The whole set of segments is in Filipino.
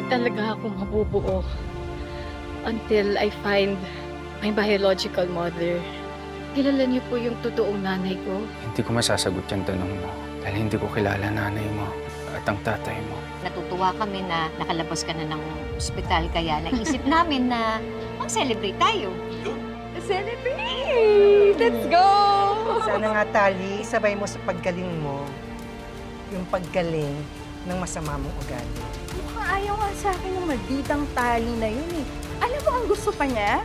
talaga ako mabubuo until I find my biological mother. Kilala niyo po yung totoong nanay ko? Hindi ko masasagot yung tanong mo dahil hindi ko kilala nanay mo at ang tatay mo. Natutuwa kami na nakalabas ka na ng ospital kaya naisip namin na mag-celebrate tayo. Celebrate! Let's go! Sana nga, Tali, sabay mo sa paggaling mo yung paggaling ng masama mong ugali. Mukhang ayaw nga sa akin ng malditang Tali na yun eh. Alam mo ang gusto pa niya?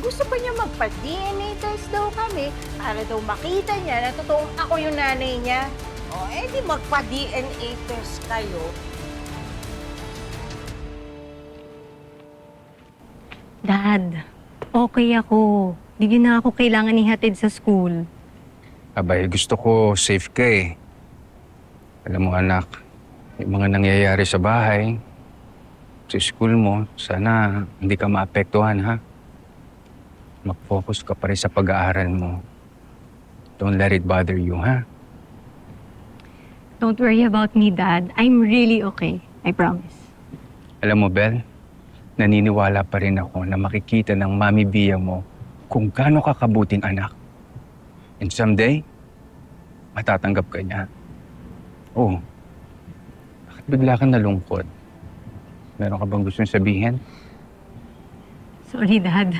Gusto pa niya magpa-DNA test daw kami para daw makita niya na totoong ako yung nanay niya. O, di magpa-DNA test kayo. Dad, okay ako. Hindi na ako kailangan ihatid sa school. Abay, gusto ko safe ka eh. Alam mo anak, yung mga nangyayari sa bahay, sa school mo, sana hindi ka maapektuhan ha. Mag-focus ka pa rin sa pag-aaral mo. Don't let it bother you ha. Don't worry about me, Dad. I'm really okay. I promise. Alam mo, Bel, naniniwala pa rin ako na makikita ng Mami Bia mo kung gaano ka kabuting anak. And someday, matatanggap ka niya. Oh, bakit bigla kang nalungkot? Meron ka bang gustong sabihin? Sorry, Dad.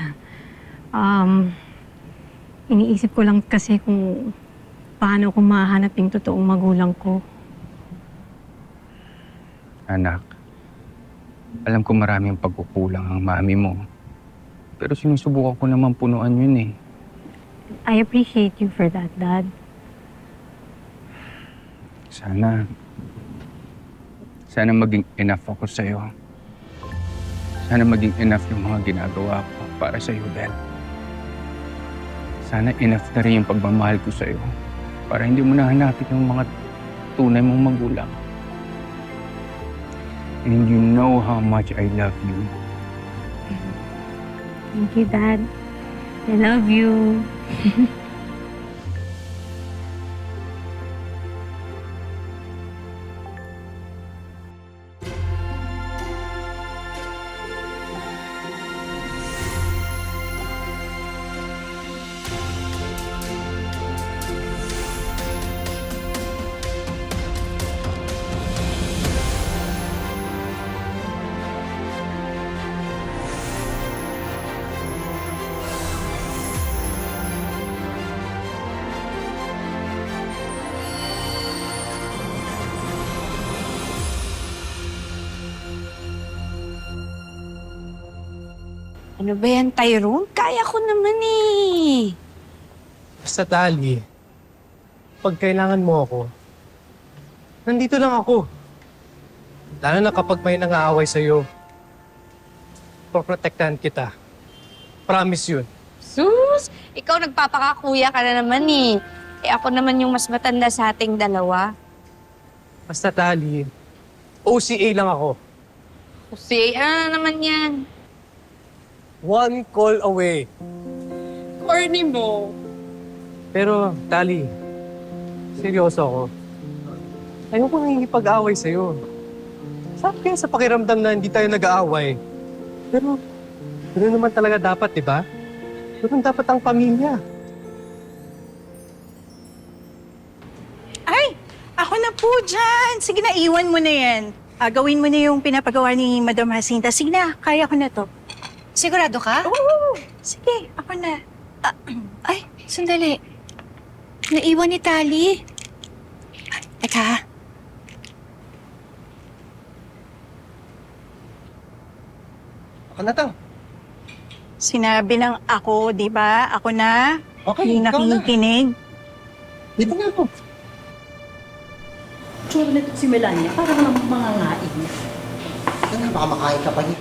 Iniisip ko lang kasi kung paano ko mahanap yung totoong magulang ko. Anak, alam ko maraming pagkukulang ang mami mo. Pero sinusubukan ko naman punuan yun eh. I appreciate you for that, Dad. Sana maging enough ako sa'yo. Sana maging enough yung mga ginagawa ko para sa'yo, Bel. Sana enough na rin yung pagmamahal ko sa'yo para hindi mo nahanapin yung mga tunay mong magulang. And you know how much I love you. Thank you, Dad. I love you. Ano ba yan, Tyrone? Kaya ko naman eh. Basta Tali, pag kailangan mo ako, nandito lang ako. Lalo na kapag may nang-aaway sa'yo, poprotektahan kita. Promise yun. Sus! Ikaw nagpapakakuya ka na naman eh. Eh ako naman yung mas matanda sa ating dalawa. Basta Tali, OCA lang ako. Kasi ano na naman yan? One call away. Corny mo. Pero Tali, seryoso ako. Ayoko nangingipag-away sa'yo. Sabi kaya sa pakiramdam na hindi tayo nag-aaway. Pero, ganoon naman talaga dapat, di ba? Ganoon dapat ang pamilya. Ay! Ako na po dyan! Sige na, iwan mo na yan. Gawin mo na yung pinapagawa ni Madam Jacinta. Sige na, kaya ko na to. Sigurado ka? Oo! Sige, ako na. Ay, sandali. Naiwan ni Tali. Teka. Ako na to. Sinabi ng ako, di ba? Ako na. Okay, Yung ikaw na. nakikinig. Dito na ako. Tsura na si Melania, parang mga ngain. Ano, baka makain ka pa niya.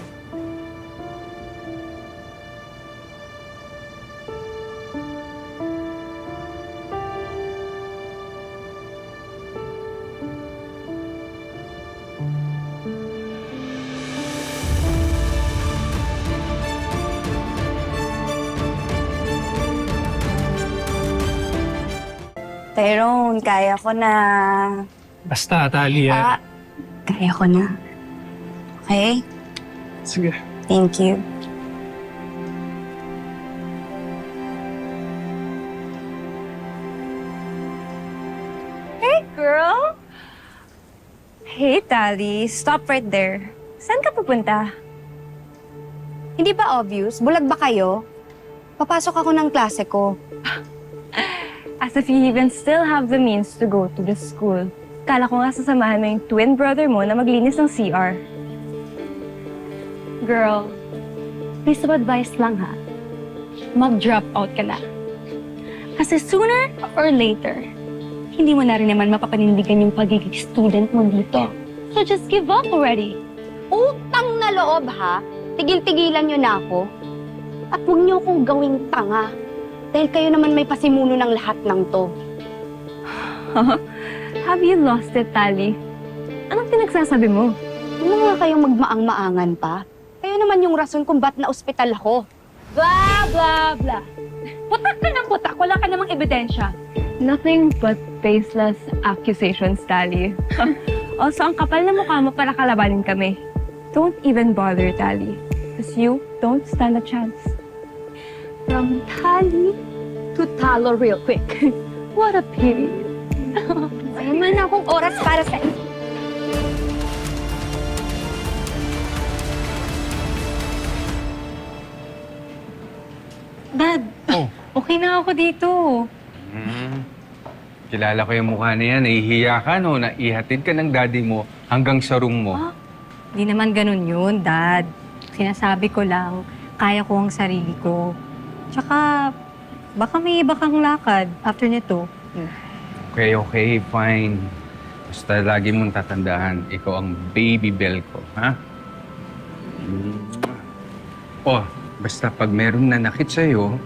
Tyrone, kaya ko na. Basta, Tali, Kaya ko na. Okay? Sige. Thank you. Hey, girl! Hey, Tali. Stop right there. Saan ka pupunta? Hindi ba obvious? Bulag ba kayo? Papasok ako ng klase ko. As if you even still have the means to go to the school. Kala ko nga sasamahan mo yung twin brother mo na maglinis ng CR. Girl, piece of advice lang ha. Mag-drop out ka na. Kasi sooner or later, hindi mo na rin naman mapapanindigan yung pagiging student mo dito. So just give up already. Utang na loob, ha? Tigil-tigilan niyo na ako. At huwag niyo akong gawing tanga. Dahil kayo naman may pasimuno ng lahat ng to. Have you lost it, Tali? Anong pinagsasabi mo? Ano nga kayong magmaang-maangan pa? Kayo naman yung rason kung ba't na-ospital ako. Blah, blah, blah. Putak ka ng putak. Wala ka namang ebidensya. Nothing but baseless accusations, Tali. Also, ang kapal na mukha mo para kalabanin kami. Don't even bother, Tali. Because you don't stand a chance. From Tali to Talo real quick. What a period. Wala man akong oras para sa inyo. Dad, Oh. okay na ako dito. Kilala ko yung mukha na yan. Nahihiya ka, no? Naihatid ka ng daddy mo hanggang sa room mo. Di naman ganun yun, Dad. Sinasabi ko lang, kaya ko ang sarili ko. Tsaka, baka may iba kang lakad after nito. Okay, fine. Basta lagi mong tatandaan, ikaw ang baby bell ko, ha? Oh, basta pag meron nanakit sa'yo,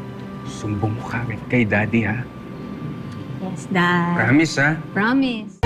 sumbong mo kagad kay daddy, ha? Yes, Dad. Promise, ha? Promise.